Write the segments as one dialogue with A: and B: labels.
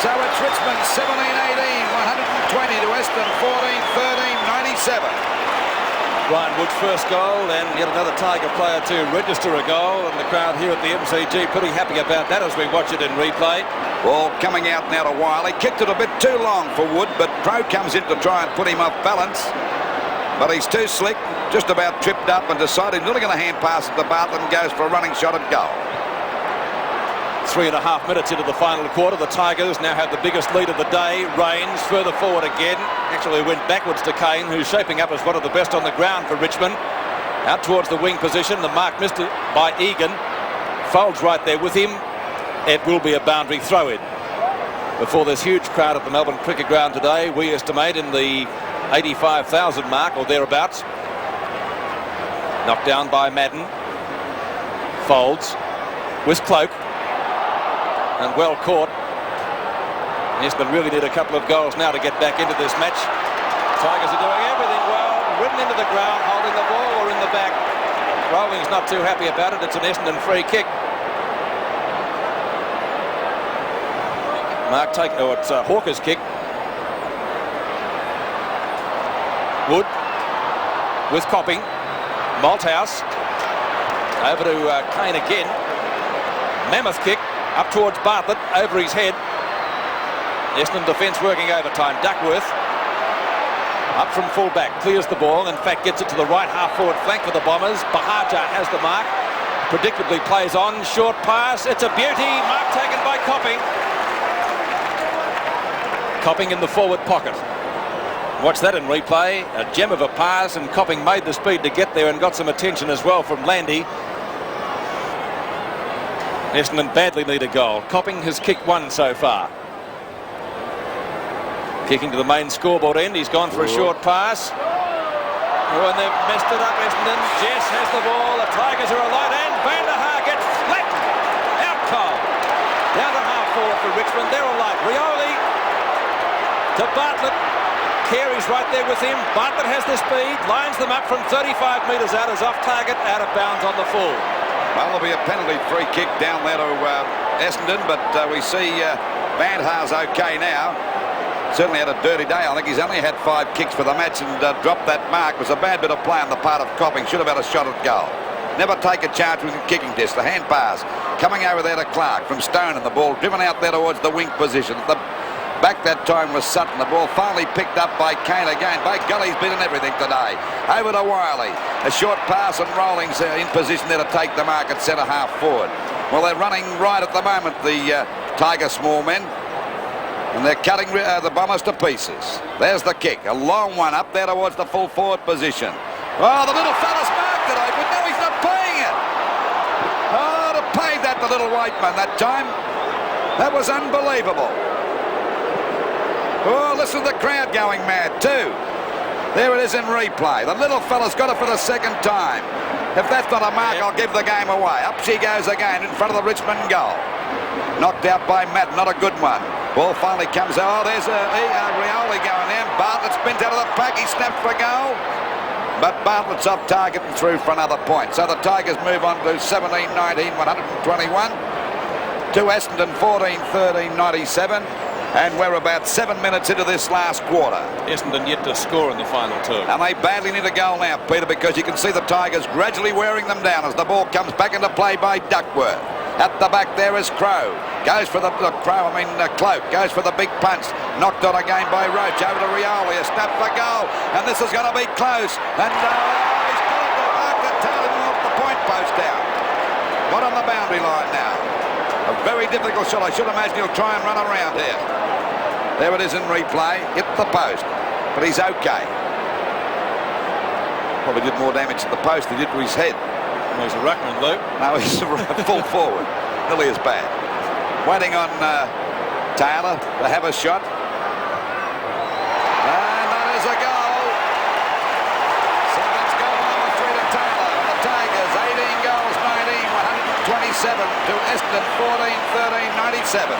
A: So it's Richmond 17-18, 120 to Essendon 14-13, 97.
B: Ryan Wood's first goal, and yet another Tiger player to register a goal, and the crowd here at the MCG pretty happy about that as we watch it in replay.
A: Ball coming out now to Wiley. Kicked it a bit too long for Wood, but Pro comes in to try and put him off balance. But he's too slick, just about tripped up and decided he's not going to hand pass it to Bartlett and goes for a running shot at goal.
B: 3.5 minutes into the final quarter. The Tigers now have the biggest lead of the day. Rains further forward again. Actually went backwards to Kane, who's shaping up as one of the best on the ground for Richmond. Out towards the wing position. The mark missed it by Egan. Folds right there with him. It will be a boundary throw-in. Before this huge crowd at the Melbourne Cricket Ground today, we estimate in the 85,000 mark or thereabouts. Knocked down by Madden. Folds with Cloak. And well caught. Essendon really need a couple of goals now to get back into this match. Tigers are doing everything well. Ridden into the ground, holding the ball or in the back. Rowling's not too happy about it. It's an Essendon free kick. It's Hawker's kick. Wood with Copping. Malthouse. Over to Kane again. Mammoth kick. Up towards Bartlett, over his head. Essendon defence working overtime. Duckworth up from full back, clears the ball, in fact gets it to the right half forward flank for the Bombers. Bahaja has the mark, predictably plays on, short pass, it's a beauty, mark taken by Copping. Copping in the forward pocket. Watch that in replay, a gem of a pass, and Copping made the speed to get there and got some attention as well from Landy. Essendon badly need a goal. Copping has kicked one so far. Kicking to the main scoreboard end. He's gone for a short pass. Oh, and they've messed it up, Essendon. Jess has the ball. The Tigers are alone, and Van der Haar gets flattened. Out cold. Down to half forward for Richmond. They're all right. Rioli to Bartlett. Carey's right there with him. Bartlett has the speed. Lines them up from 35 metres out as off target. Out of bounds on the full.
A: Well, there'll be a penalty free kick down there to Essendon, but we see Van der Haar's okay now. Certainly had a dirty day. I think he's only had 5 kicks for the match and dropped that mark. It was a bad bit of play on the part of Copping. Should have had a shot at goal. Never take a chance with a kicking test. The hand pass coming over there to Clark from Stone, and the ball driven out there towards the wing position. The back that time was Sutton. The ball finally picked up by Kane again. By golly, he's been in everything today. Over to Wiley. A short pass, and Rolling's in position there to take the mark at centre half forward. Well, they're running right at the moment, the Tiger small men. And they're cutting the Bombers to pieces. There's the kick. A long one up there towards the full forward position. Oh, the little fella's marked it, but no, he's not paying it. Oh, to pay that, the little Weightman that time. That was unbelievable. Oh, listen to the crowd going mad too. There it is in replay. The little fella's got it for the second time. If that's not a mark, I'll give the game away. Up she goes again in front of the Richmond goal. Knocked out by Matt, not a good one. Ball finally comes out. Oh, there's RIOLI going in. Bartlett spins out of the pack. He snaps for a goal. But Bartlett's off target and through for another point. So the Tigers move on to 17-19, 121. To Essendon 14-13, 97. And we're about 7 minutes into this last quarter.
B: Essendon yet to score in the final term.
A: And they badly need a goal now, Peter, because you can see the Tigers gradually wearing them down as the ball comes back into play by Duckworth. At the back there is Crow. Goes for Cloak. Goes for the big punch. Knocked on again by Roach. Over to Rioli. A snap for goal. And this is going to be close. And he's got it to mark the tail off the point post down. Got on the boundary line now. A very difficult shot. I should imagine he'll try and run around here. There it is in replay. Hit the post. But he's okay. Probably did more damage to the post than he did to his head.
B: Well, he's a ruckman, Luke.
A: No, he's a full forward. Nearly as bad. Waiting on Taylor to have a shot. And that is a goal. So that's goal number 3 to Taylor. The Tigers, 18 goals, 19, 127 to Essendon, 14-13, 97.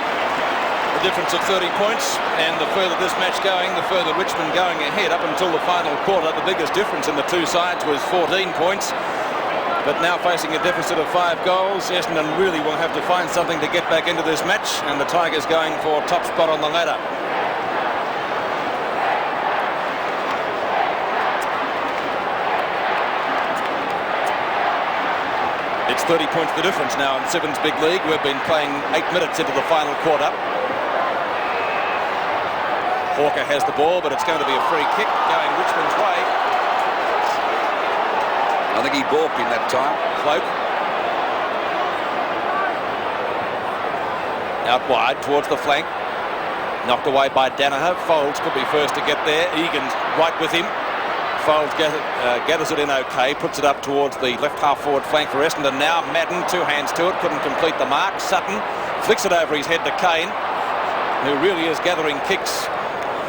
B: A difference of 30 points, and the further this match going, the further Richmond going ahead. Up until the final quarter, the biggest difference in the two sides was 14 points. but now facing a deficit of 5 goals. Essendon really will have to find something to get back into this match, and the Tigers going for top spot on the ladder. It's 30 points the difference now in Sevens Big League. We've been playing 8 minutes into the final quarter. Hawker has the ball, but it's going to be a free kick going Richmond's way.
A: I think he balked in that time.
B: Cloak. Out wide towards the flank. Knocked away by Danaher. Folds could be first to get there. Egan's right with him. Folds gathers it in okay. Puts it up towards the left half forward flank for Essendon now. Madden, 2 hands to it. Couldn't complete the mark. Sutton flicks it over his head to Kane, who really is gathering kicks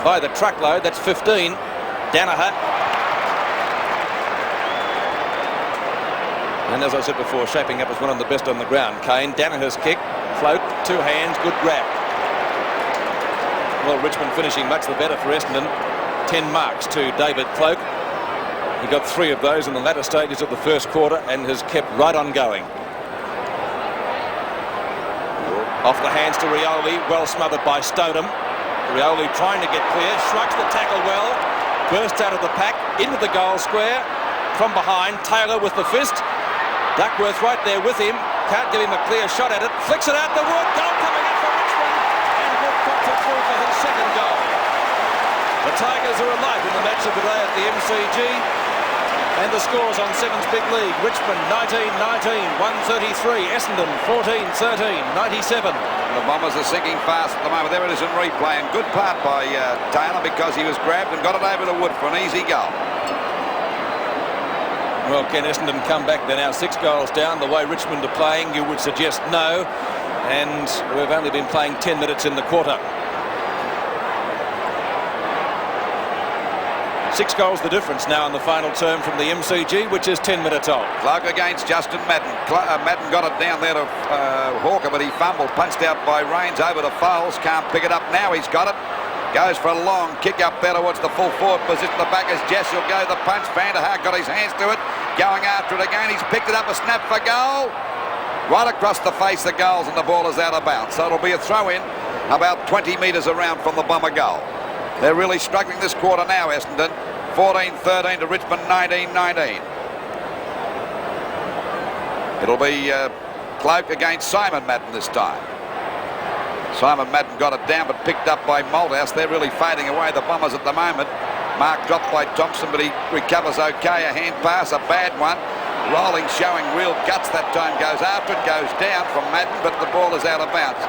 B: by the truckload. That's 15. Danaher. And as I said before, shaping up as one of the best on the ground. Kane, Danaher's kick. Float, 2 hands, good grab. Well, Richmond finishing much the better for Essendon. 10 marks to David Cloak. He got 3 of those in the latter stages of the first quarter and has kept right on going. Off the hands to RIOLI, well smothered by Stoneham. RIOLI trying to get clear, shrugs the tackle well, bursts out of the pack, into the goal square. From behind, Taylor with the fist. Duckworth right there with him. Can't give him a clear shot at it. Flicks it out the wood. Goal coming in for Richmond. And Wood pops it through for his second goal. The Tigers are alive in the match of the day at the MCG. And the scores on Sevens Big League. Richmond 19-19, 133. Essendon 14-13, 97.
A: The Bombers are sinking fast at the moment. There it is in replay. And good part by Taylor, because he was grabbed and got it over to Wood for an easy goal.
B: Well, can Essendon come back? They're now 6 goals down. The way Richmond are playing, you would suggest no. And we've only been playing 10 minutes in the quarter. 6 goals the difference now in the final term from the MCG, which is 10 minutes old.
A: Clark against Justin Madden. Madden got it down there to Hawker, but he fumbled. Punched out by Rains over to Foles. Can't pick it up now. He's got it. Goes for a long kick up there towards the full forward position. The back is Jess. He'll go the punch. Van der Haag got his hands to it. Going after it again. He's picked it up. A snap for goal. Right across the face of goals, and the ball is out of bounds. So it'll be a throw in about 20 metres around from the Bomber goal. They're really struggling this quarter now, Essendon. 14-13 to Richmond 19-19. It'll be Cloak against Simon Madden this time. Simon Madden got it down, but picked up by Malthouse. They're really fading away, the Bombers at the moment. Mark dropped by Thompson, but he recovers okay. A hand pass, a bad one. Rolling, showing real guts that time. Goes after it, goes down from Madden, but the ball is out of bounds.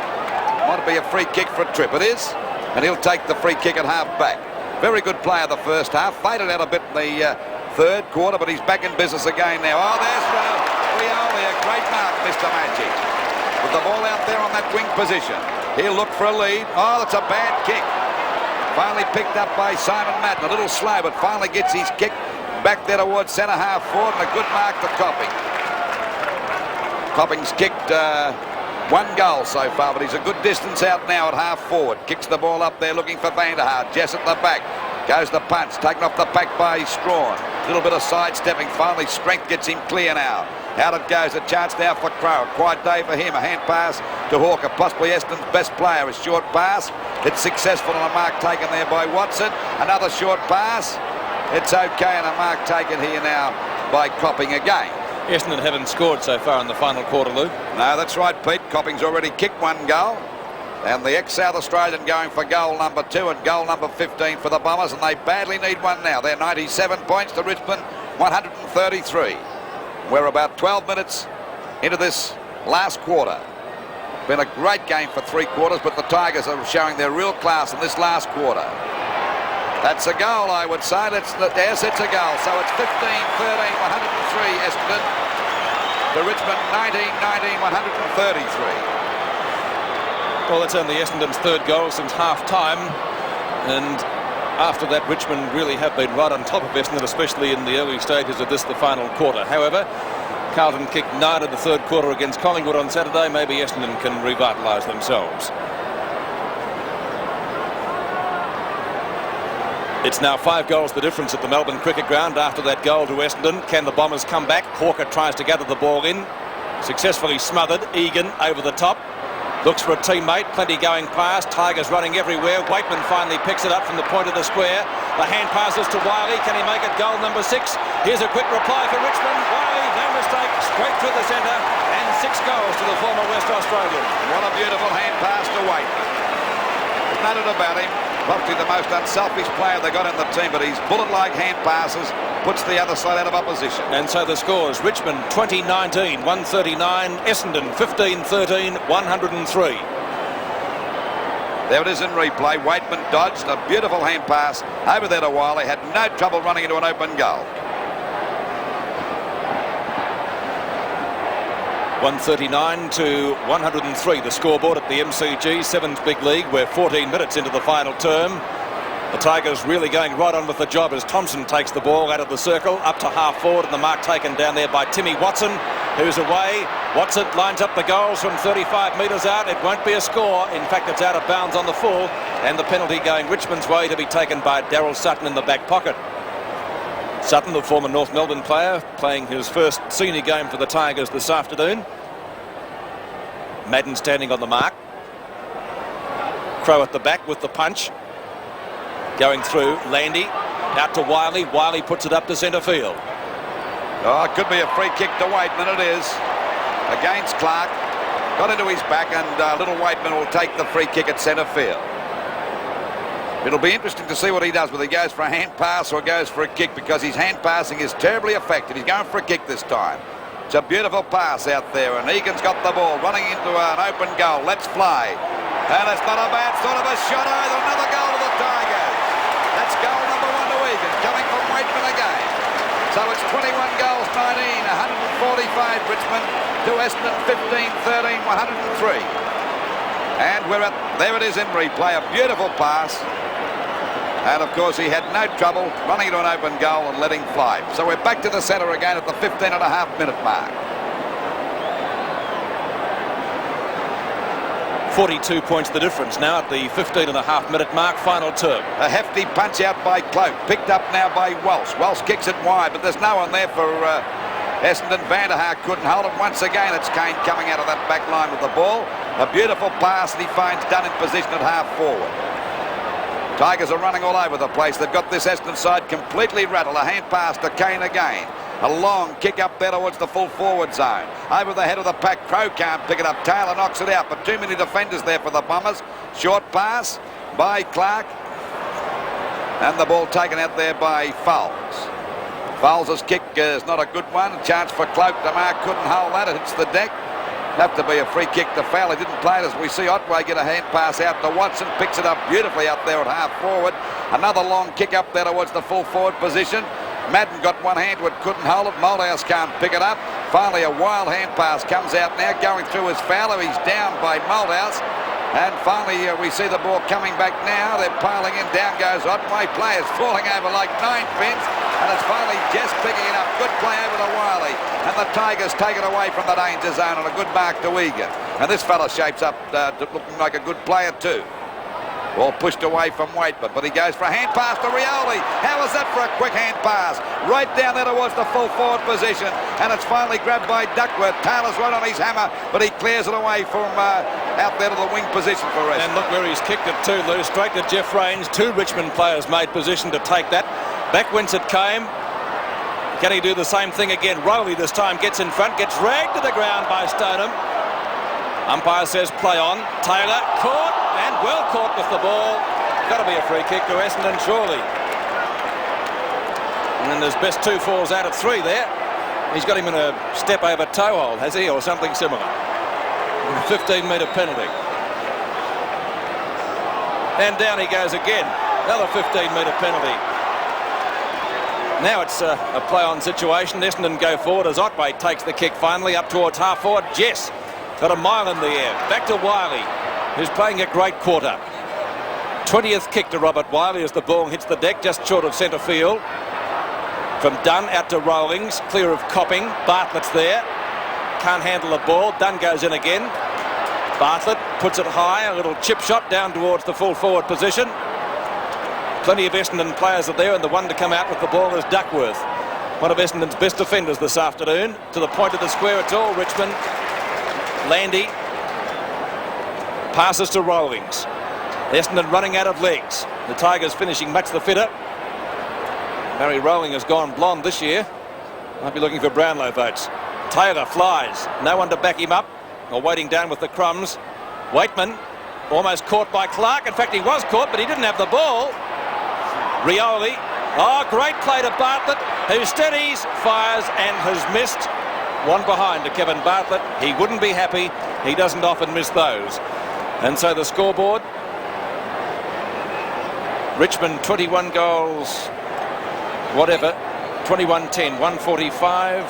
A: Might be a free kick for a trip. It is, and he'll take the free kick at half back. Very good player the first half. Faded out a bit in the third quarter, but he's back in business again now. Oh, there's RIOLI, a great mark, Mr. Magic. With the ball out there on that wing position. He'll look for a lead. Oh, that's a bad kick. Finally picked up by Simon Madden. A little slow, but finally gets his kick back there towards centre half forward, and a good mark to Copping. Copping's kicked 1 goal so far, but he's a good distance out now at half forward. Kicks the ball up there looking for Van der Haag. Jess at the back. Goes the punch. Taken off the pack by Strawn. A little bit of sidestepping. Finally, strength gets him clear now. Out it goes. A chance now for Crow. A quiet day for him. A hand pass to Hawker. Possibly Essendon's best player. A short pass. It's successful, and a mark taken there by Watson. Another short pass. It's okay, and a mark taken here now by Copping again.
B: Essendon haven't scored so far in the final quarter, Lou.
A: No, that's right, Pete. Copping's already kicked 1 goal. And the ex-South Australian going for goal number 2 and goal number 15 for the Bombers, and they badly need one now. They're 97 points to Richmond, 133. We're about 12 minutes into this last quarter. Been a great game for 3 quarters, but the Tigers are showing their real class in this last quarter. That's a goal, I would say. Yes, it's a goal. So it's 15-13, 103 Essendon. To Richmond 19-19, 133.
B: Well, that's only Essendon's 3rd goal since half-time. And after that, Richmond really have been right on top of Essendon, especially in the early stages of the final quarter. However, Carlton kicked 9 of the 3rd quarter against Collingwood on Saturday. Maybe Essendon can revitalise themselves. It's now 5 goals the difference at the Melbourne Cricket Ground after that goal to Essendon. Can the Bombers come back? Hawker tries to gather the ball in. Successfully smothered. Egan over the top. Looks for a teammate. Plenty going past. Tigers running everywhere. Weightman finally picks it up from the point of the square. The hand passes to Wiley. Can he make it goal number 6? Here's a quick reply for Richmond. Wiley, no mistake. Straight through the centre. And 6 goals to the former West Australian.
A: What a beautiful hand pass to Weightman. There's no doubt about him. Probably the most unselfish player they got in the team, but his bullet-like hand passes puts the other side out of opposition.
B: And so the scores: Richmond 20-19, 139. Essendon 15-13, 103.
A: There it is in replay. Weightman dodged a beautiful hand pass over there to Wiley. Had no trouble running into an open goal.
B: 139 to 103 the scoreboard at the MCG, Sevens Big League. We're 14 minutes into the final term. The Tigers really going right on with the job as Thompson takes the ball out of the circle up to half forward, and the mark taken down there by Timmy Watson, who's away. Watson lines up the goals from 35 metres out. It won't be a score. In fact, it's out of bounds on the full, and the penalty going Richmond's way to be taken by Daryl Sutton in the back pocket. Sutton, the former North Melbourne player, playing his first senior game for the Tigers this afternoon. Madden standing on the mark. Crow at the back with the punch. Going through, Landy out to Wiley. Wiley puts it up to centre field.
A: Oh, it could be a free kick to Weightman. It is. Against Clark. Got into his back, and little Weightman will take the free kick at centre field. It'll be interesting to see what he does, whether he goes for a hand pass or goes for a kick, because his hand passing is terribly effective. He's going for a kick this time. It's a beautiful pass out there, and Egan's got the ball running into an open goal. Let's fly. And it's not a bad sort of a shot either. Another goal to the Tigers. That's goal number 1 to Egan, coming from Weightman again. So it's 21 goals, 19, 145 Richmond to Essendon, 15-13, 103. And there it is in replay, a beautiful pass. And of course he had no trouble running into an open goal and letting fly. So we're back to the centre again at the 15.5-minute mark.
B: 42 points the difference now at the 15.5-minute mark, final term.
A: A hefty punch out by Cloak, picked up now by Welsh. Welsh kicks it wide, but there's no one there for Essendon. Van der Haar couldn't hold it. Once again, it's Kane coming out of that back line with the ball. A beautiful pass that he finds done in position at half forward. Tigers are running all over the place. They've got this Essendon side completely rattled. A hand pass to Kane again. A long kick up there towards the full forward zone. Over the head of the pack. Crow can't pick it up. Taylor knocks it out, but too many defenders there for the Bombers. Short pass by Clark. And the ball taken out there by Fowles. Fowles' kick is not a good one. A chance for Cloak. The mark couldn't hold that. It hits the deck. Have to be a free kick to foul. He didn't play it, as we see Otway get a hand pass out to Watson. Picks it up beautifully up there at half forward. Another long kick up there towards the full forward position. Madden got one hand to it, couldn't hold it. Malthouse can't pick it up. Finally a wild hand pass comes out now. Going through his Fowler. He's down by Malthouse. And finally we see the ball coming back now. They're piling in. Down goes Otway. Players falling over like 9 pins. And it's finally just picking it up. Good play over to Wiley. And the Tigers take it away from the danger zone, and a good mark to Egan. And this fella shapes up looking like a good player too. Ball pushed away from Weightman, but he goes for a hand pass to RIOLI. How was that for a quick hand pass? Right down there towards the full forward position. And it's finally grabbed by Duckworth. Taylor's right on his hammer, but he clears it away from out there to the wing position for rest.
B: And look where he's kicked it to, Lou. Straight to Jeff Rains. 2 Richmond players made position to take that. Back whence it came. Can he do the same thing again? Rowley this time gets in front, gets dragged to the ground by Stoneham. Umpire says play on. Taylor caught, and well caught with the ball. Got to be a free kick to Essendon, surely. And then there's best 2 falls out of 3 there. He's got him in a step over toe hold, has he, or something similar? 15-metre penalty. And down he goes again. Another 15-metre penalty. Now it's a play-on situation. Essendon go forward as Otway takes the kick finally up towards half forward. Jess got a mile in the air. Back to Wiley, who's playing a great quarter. 20th kick to Robert Wiley as the ball hits the deck just short of centre field. From Dunn out to Rawlings, clear of Copping. Bartlett's there. Can't handle the ball. Dunn goes in again. Bartlett puts it high, a little chip shot down towards the full forward position. Plenty of Essendon players are there, and the one to come out with the ball is Duckworth, one of Essendon's best defenders this afternoon. To the point of the square, it's all Richmond. Landy passes to Rawlings. Essendon running out of legs. The Tigers finishing much the fitter. Mary Rowling has gone blonde this year. Might be looking for Brownlow votes. Taylor flies. No one to back him up. Or waiting down with the crumbs. Weightman almost caught by Clark. In fact, he was caught, but he didn't have the ball. RIOLI. Oh, great play to Bartlett, who steadies, fires, and has missed. One behind to Kevin Bartlett. He wouldn't be happy. He doesn't often miss those. And so the scoreboard. Richmond 21 goals, whatever, 21-10, 145,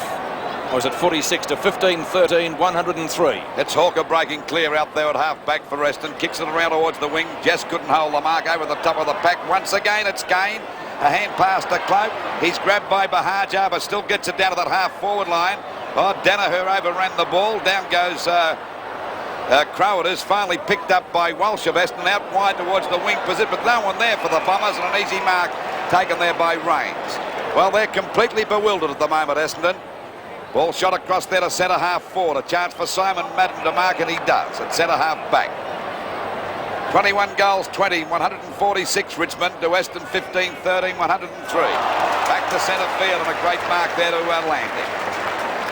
B: or was it 46 to 15-13, 103.
A: It's Hawker breaking clear out there at half-back for Essendon. Kicks it around towards the wing. Just couldn't hold the mark over the top of the pack. Once again, it's Kane. A hand pass to Cloak. He's grabbed by Bahajar, but still gets it down to that half-forward line. Oh, Danaher overran the ball. Down goes Crow. It is finally picked up by Walsh of Essendon out wide towards the wing position, but no one there for the Bombers, and an easy mark taken there by Rains. Well, they're completely bewildered at the moment, Essendon. Ball shot across there to centre half forward. A chance for Simon Madden to mark, and he does at centre half back. 21 goals, 20, 146 Richmond to Essendon 15, 13, 103. Back to centre field, and a great mark there to Landy.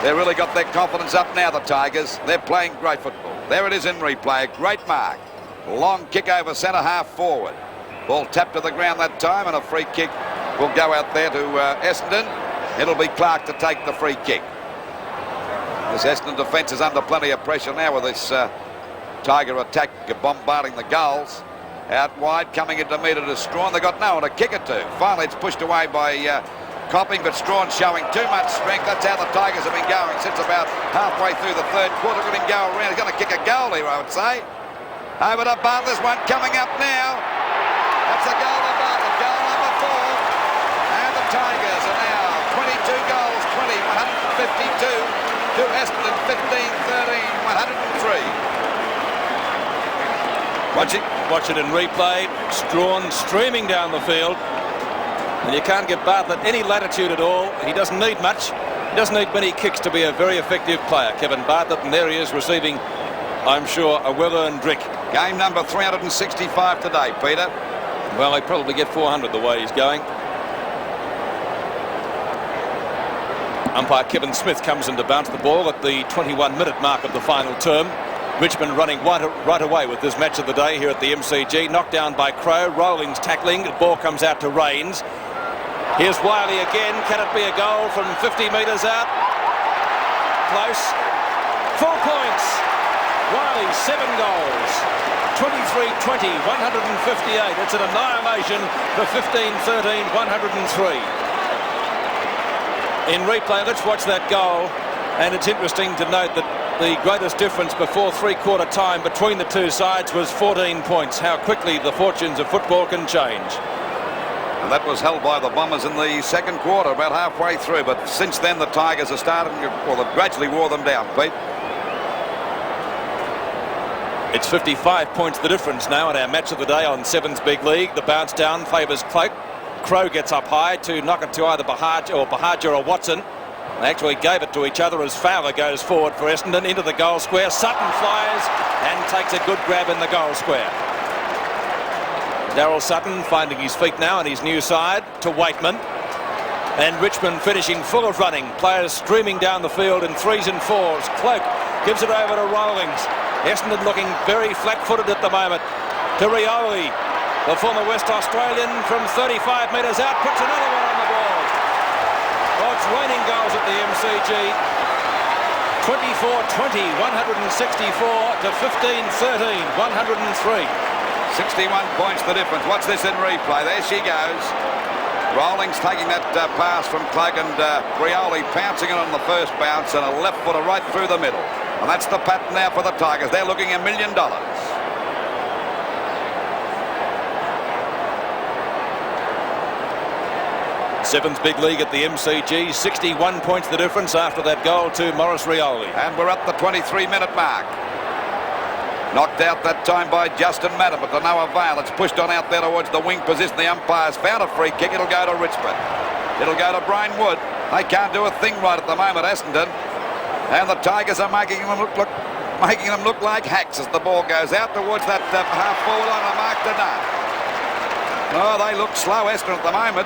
A: They've really got their confidence up now, the Tigers. They're playing great football. There it is in replay. A great mark. Long kick over centre half forward. Ball tapped to the ground that time, and a free kick will go out there to Essendon. It'll be Clark to take the free kick. This Essendon defence is under plenty of pressure now with this Tiger attack bombarding the goals. Out wide, coming into metre to Strawn. They've got no one to kick it to. Finally, it's pushed away by Copping, but Strawn showing too much strength. That's how the Tigers have been going since about halfway through the third quarter. Let him go around. He's going to kick a goal here, I would say. Over to Bartlett. There's one coming up now. That's a goal to Bartlett. Goal number 4. And the Tigers are now 22 goals, 20, 152 to Essendon 15, 13, 103.
B: Watch it in replay. Strawn streaming down the field. And you can't give Bartlett any latitude at all. He doesn't need much. He doesn't need many kicks to be a very effective player. Kevin Bartlett, and there he is receiving, I'm sure, a well-earned drink.
A: Game number 365 today, Peter.
B: Well, he'd probably get 400 the way he's going. Umpire Kevin Smith comes in to bounce the ball at the 21-minute mark of the final term. Richmond running right away with this match of the day here at the MCG. Knocked down by Crow. Rawlings tackling. The ball comes out to Rains. Here's Wiley again. Can it be a goal from 50 metres out? Close. 4 points. Wiley, 7 goals. 23-20, 158. It's an annihilation for 15-13, 103. In replay, let's watch that goal. And it's interesting to note that the greatest difference before three-quarter time between the two sides was 14 points. How quickly the fortunes of football can change.
A: And that was held by the Bombers in the second quarter, about halfway through. But since then, the Tigers are starting, well, they've gradually wore them down, Pete.
B: It's 55 points the difference now in our match of the day on Sevens Big League. The bounce down favours Cloak. Crow gets up high to knock it to either Bahajar or Watson. They actually gave it to each other as Fowler goes forward for Essendon into the goal square. Sutton flies and takes a good grab in the goal square. Daryl Sutton finding his feet now on his new side to Weightman. And Richmond finishing full of running. Players streaming down the field in 3s and 4s. Cloak gives it over to Rawlings. Essendon looking very flat-footed at the moment. To RIOLI. The former West Australian from 35 metres out puts another one on the ball. Oh, it's raining goals at the MCG. 24-20, 164 to 15-13, 103.
A: 61 points the difference. Watch this in replay. There she goes. Rawlings taking that pass from Cloak, and RIOLI pouncing it on the first bounce, and a left footer right through the middle. And that's the pattern now for the Tigers. They're looking $1 million.
B: Sevens Big League at the MCG. 61 points the difference after that goal to Maurice RIOLI.
A: And we're at the 23-minute mark. Knocked out that time by Justin Madden, but to no avail. It's pushed on out there towards the wing position. The umpire's found a free kick. It'll go to Richmond. It'll go to Brian Wood. They can't do a thing right at the moment, Essendon. And the Tigers are making them look like hacks as the ball goes out towards that half-forward line of Mark Dunn. Oh, they look slow, Essendon, at the moment.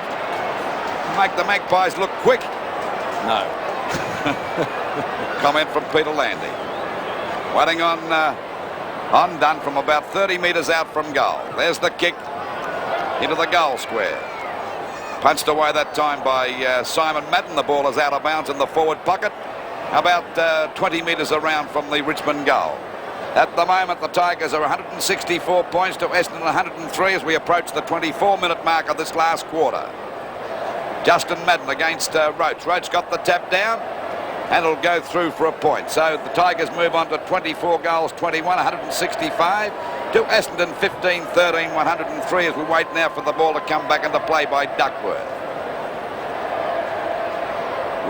A: Make the Magpies look quick.
B: No.
A: Comment from Peter Landy. Waiting on Dunn from about 30 metres out from goal. There's the kick into the goal square. Punched away that time by Simon Madden. The ball is out of bounds in the forward pocket, about 20 metres around from the Richmond goal. At the moment, the Tigers are 164 points to Essendon 103 as we approach the 24-minute mark of this last quarter. Justin Madden against Roach. Roach got the tap down, and it'll go through for a point. So the Tigers move on to 24 goals, 21, 165. To Essendon 15, 13, 103 as we wait now for the ball to come back into play by Duckworth.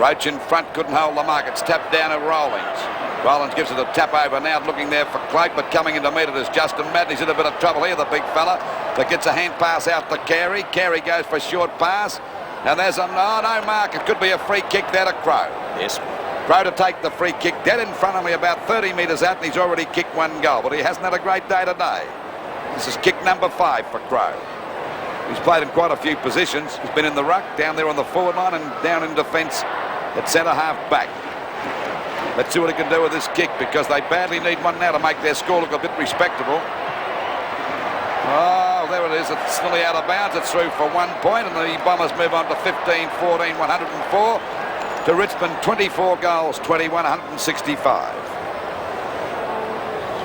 A: Roach in front, couldn't hold the mark. It's tapped down at Rollins. Rollins gives it a tap over now, looking there for Cloak, but coming in to meet it is Justin Madden. He's in a bit of trouble here, the big fella, that gets a hand pass out to Carey. Carey goes for a short pass. Now there's a no mark. It could be a free kick there to Crow.
B: Yes.
A: Crow to take the free kick, dead in front of me, about 30 metres out, and he's already kicked one goal, but he hasn't had a great day today. This is kick number 5 for Crow. He's played in quite a few positions. He's been in the ruck, down there on the forward line, and down in defence at centre-half back. Let's see what he can do with this kick, because they badly need one now to make their score look a bit respectable. Oh, there it is. It's nearly out of bounds. It's through for 1 point, and the Bombers move on to 15, 14, 104. To Richmond, 24 goals, 21, 165.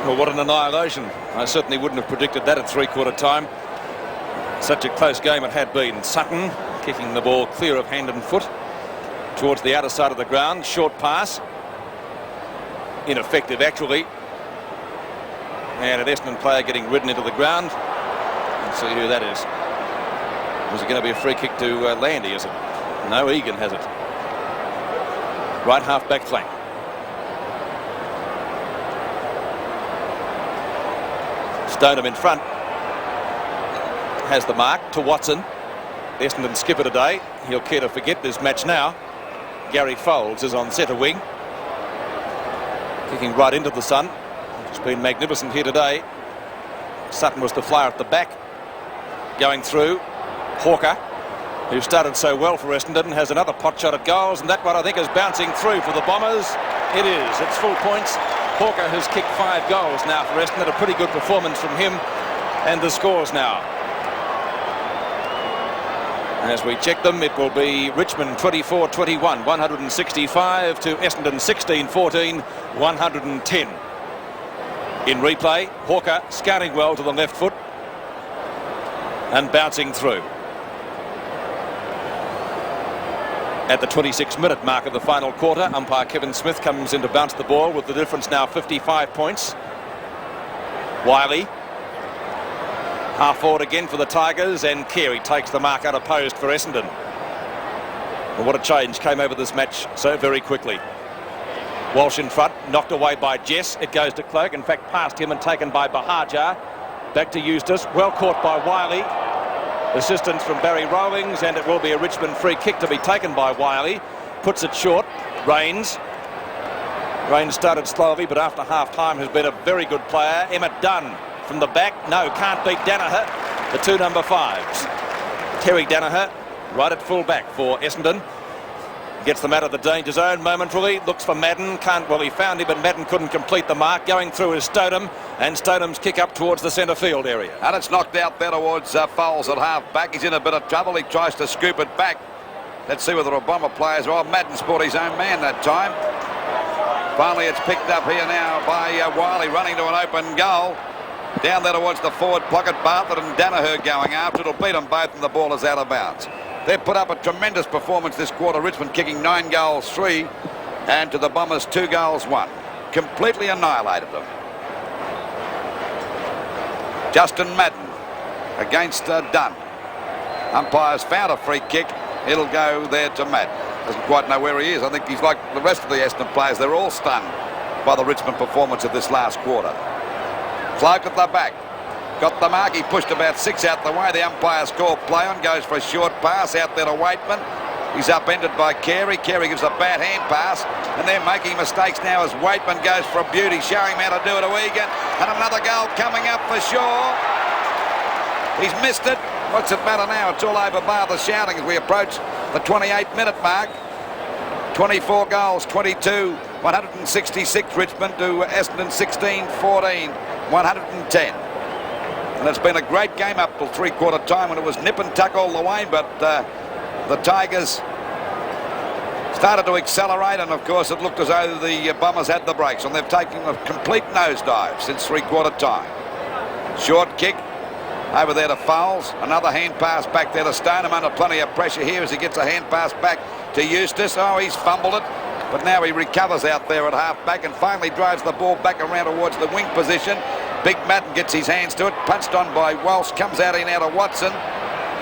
B: Well, what an annihilation. I certainly wouldn't have predicted that at three-quarter time. Such a close game it had been. Sutton kicking the ball clear of hand and foot towards the outer side of the ground. Short pass. Ineffective, actually. And an Essendon player getting ridden into the ground. Let's see who that is. Was it going to be a free kick to Landy, is it? No, Egan has it. Right half back flank. Stoneham in front. Has the mark to Watson. Essendon skipper today. He'll care to forget this match now. Gary Foulds is on centre wing. Kicking right into the sun. It's been magnificent here today. Sutton was the flyer at the back. Going through. Hawker, who started so well for Essendon, has another pot shot at goals, and that one I think is bouncing through for the Bombers. It is. It's full points. Hawker has kicked 5 goals now for Essendon. A pretty good performance from him. And the scores now. As we check them, it will be Richmond 24-21, 165 to Essendon 16-14, 110. In replay, Hawker scouting well to the left foot and bouncing through. At the 26-minute mark of the final quarter, umpire Kevin Smith comes in to bounce the ball with the difference now 55 points. Wiley, half forward again for the Tigers, and Carey takes the mark unopposed for Essendon. Well, what a change came over this match so very quickly. Walsh in front, knocked away by Jess. It goes to Cloak, in fact past him and taken by Bahajar. Back to Eustace, well caught by Wiley. Assistance from Barry Rowings, and it will be a Richmond free kick to be taken by Wiley. Puts it short. Rains started slowly, but after half-time has been a very good player. Emmett Dunn from the back. No, can't beat Danaher. The 2 number 5s. Terry Danaher right at full back for Essendon. Gets them out of the danger zone momentarily. Looks for Madden. Well, he found him, but Madden couldn't complete the mark. Going through is Stoneham, and Stoneham's kick up towards the centre field area.
A: And it's knocked out there towards Foulds at half back. He's in a bit of trouble. He tries to scoop it back. Let's see whether a Bomber players. Well, Madden sport his own man that time. Finally, it's picked up here now by Wiley running to an open goal. Down there towards the forward pocket, Bartlett and Danaher going after. It'll beat them both, and the ball is out of bounds. They've put up a tremendous performance this quarter. Richmond kicking 9 goals, 3, and to the Bombers 2 goals, 1. Completely annihilated them. Justin Madden against Dunn. Umpires found a free kick. It'll go there to Madden. Doesn't quite know where he is. I think he's like the rest of the Essendon players. They're all stunned by the Richmond performance of this last quarter. Cloak at the back. Got the mark. He pushed about 6 out the way. The umpire's called play on. Goes for a short pass out there to Weightman. He's upended by Carey. Carey gives a bad hand pass, and they're making mistakes now as Weightman goes for a beauty, showing him how to do it to Egan. And another goal coming up for Shaw. He's missed it. What's it matter now? It's all over bar the shouting as we approach the 28-minute mark. 24 goals, 22, 166 Richmond to Essendon 16-14, 110. And it's been a great game up till three-quarter time when it was nip and tuck all the way, but the Tigers started to accelerate, and of course it looked as though the Bombers had the brakes, and they've taken a complete nosedive since three-quarter time. Short kick over there to Fowles. Another hand pass back there to Stoneham under plenty of pressure here as he gets a hand pass back to Eustace. Oh, he's fumbled it, but now he recovers out there at half-back and finally drives the ball back around towards the wing position. Big Madden gets his hands to it, punched on by Walsh, comes out in out of Watson,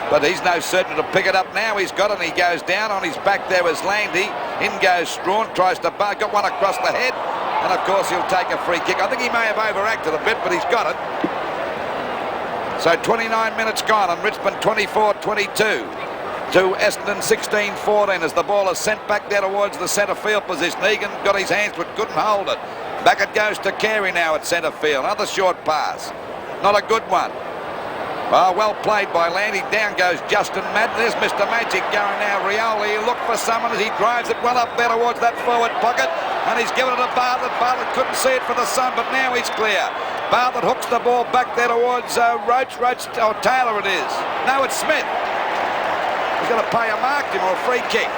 A: but he's no certain to pick it up now. He's got it, and he goes down on his back there as Landy. In goes Strawn, tries to bar, got one across the head, and of course he'll take a free kick. I think he may have overacted a bit, but he's got it. So 29 minutes gone, and Richmond 24-22 to Essendon 16-14 as the ball is sent back there towards the centre field position. Egan got his hands but couldn't hold it. Back it goes to Carey now at centre field. Another short pass. Not a good one. Well played by Landy. Down goes Justin Madden. There's Mr. Magic going now. RIOLI, he looked for someone as he drives it well up there towards that forward pocket, and he's given it to Bartlett. Bartlett couldn't see it for the sun, but now he's clear. Bartlett hooks the ball back there towards Roach, or Taylor it is. No, it's Smith. He's going to pay a mark to him or a free kick.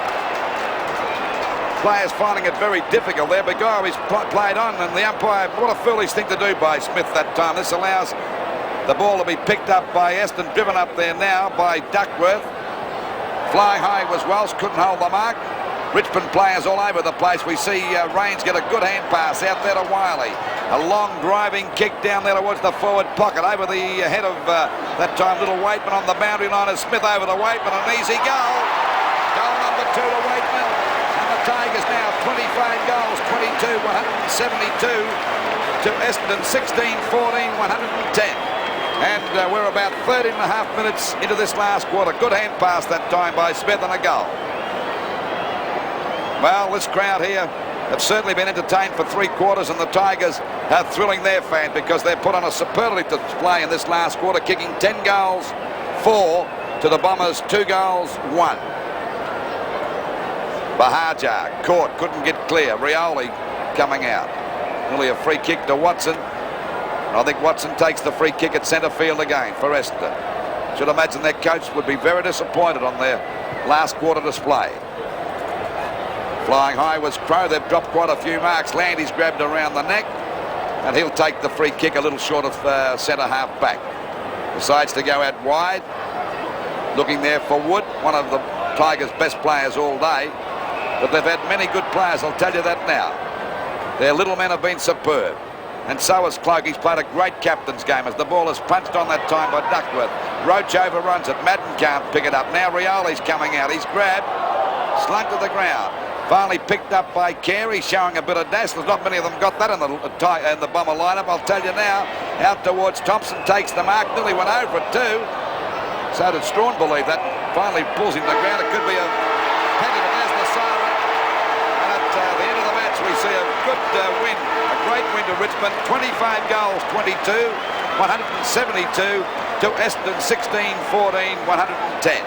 A: Players finding it very difficult there, but he's played on, and the umpire, what a foolish thing to do by Smith that time. This allows the ball to be picked up by Eston, driven up there now by Duckworth. Flying high was Welsh, couldn't hold the mark. Richmond players all over the place. We see Rains get a good hand pass out there to Wiley. A long driving kick down there towards the forward pocket over the head of that time little Weightman on the boundary line as Smith over to Weightman. An easy goal. Goal number 2 to Weightman. And the Tigers now 25 goals, 22, 172 to Essendon 16-14, 110. And we're about 13 and a half minutes into this last quarter. Good hand pass that time by Smith and a goal. Well, this crowd here have certainly been entertained for three quarters, and the Tigers are thrilling their fans because they've put on a superlative display in this last quarter, kicking 10 goals, 4 to the Bombers, 2 goals, 1. Bahajar caught, couldn't get clear. RIOLI coming out. Nearly a free kick to Watson. And I think Watson takes the free kick at centre field again for Essendon. Should imagine their coach would be very disappointed on their last quarter display. Flying high was Crow. They've dropped quite a few marks. Landy's grabbed around the neck, and he'll take the free kick a little short of centre half back. Decides to go out wide. Looking there for Wood, one of the Tigers' best players all day. But they've had many good players, I'll tell you that now. Their little men have been superb. And so has Cloak. He's played a great captain's game as the ball is punched on that time by Duckworth. Roach overruns it. Madden can't pick it up. Now RIOLI's coming out. He's grabbed, slung to the ground. Finally picked up by Carey, showing a bit of dash. There's not many of them got that in the Bomber lineup. I'll tell you now. Out towards Thompson, takes the mark. Nearly went over it too. So did Strawn believe that. Finally pulls him to the ground. It could be a penalty, but there's the siren. And at the end of the match, we see a good win. A great win to Richmond. 25 goals, 22, 172 to Essendon 16-14, 110.